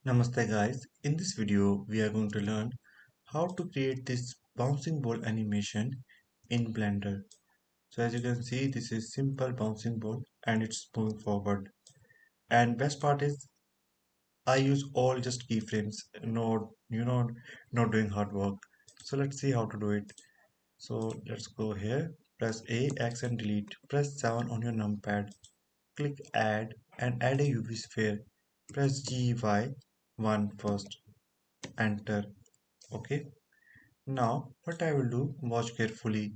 Namaste guys, in this video we are going to learn how to create this bouncing ball animation in Blender. So as you can see, this is simple bouncing ball and it's moving forward. And best part is I use all just keyframes, not doing hard work. So let's see how to do it. So let's go here, press A, X and delete, press 7 on your numpad, click add and add a UV sphere, press GY1 first, enter. Okay, now what I will do, watch carefully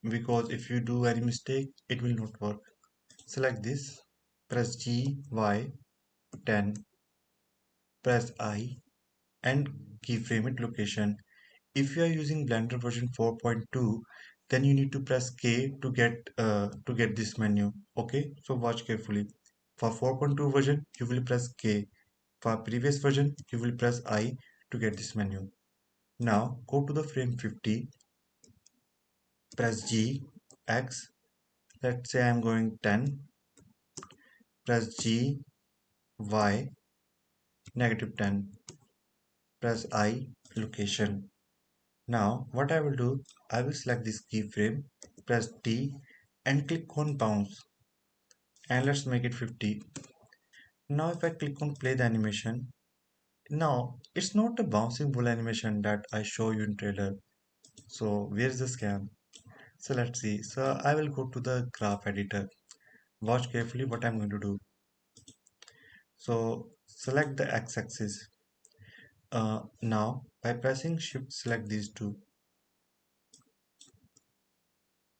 because if you do any mistake it will not work. Select this, press G, Y, 10, press I and keyframe it location. If you are using Blender version 4.2, then you need to press K to get this menu. Okay, so watch carefully. For 4.2 version you will press K. For previous version you will press I to get this menu. Now go to the frame 50, press G, X. Let's say I'm going 10, press G, Y, -10, press I, location. Now what I will do, I will select this keyframe, press T and click on bounce and let's make it 50. Now if I click on play the animation, now it's not a bouncing ball animation that I show you in trailer. So where's the scam? So let's see. So I will go to the graph editor. Watch carefully what I'm going to do. So select the x-axis. Now by pressing shift select these two,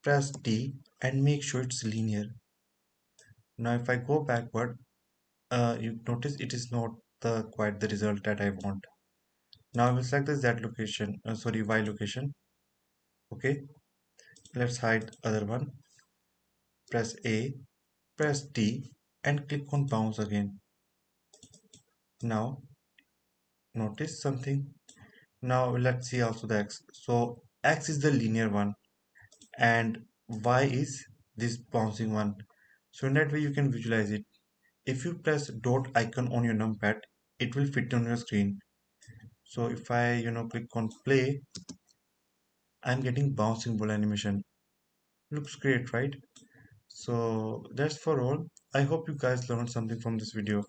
press D and make sure it's linear. Now if I go backward, you notice it is not quite the result that I want. Now I will select the Z location, Y location. Okay, let's hide other one. Press A, press D and click on bounce again. Now notice something. Now let's see also the X. So X is the linear one and Y is this bouncing one. So in that way you can visualize it. If you press dot icon on your numpad, it will fit on your screen. So if I click on play, I'm getting bouncing ball animation. Looks great, right? So that's for all. I hope you guys learned something from this video.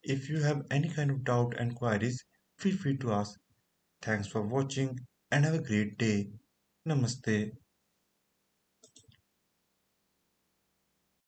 If you have any kind of doubt and queries, feel free to ask. Thanks for watching and have a great day. Namaste.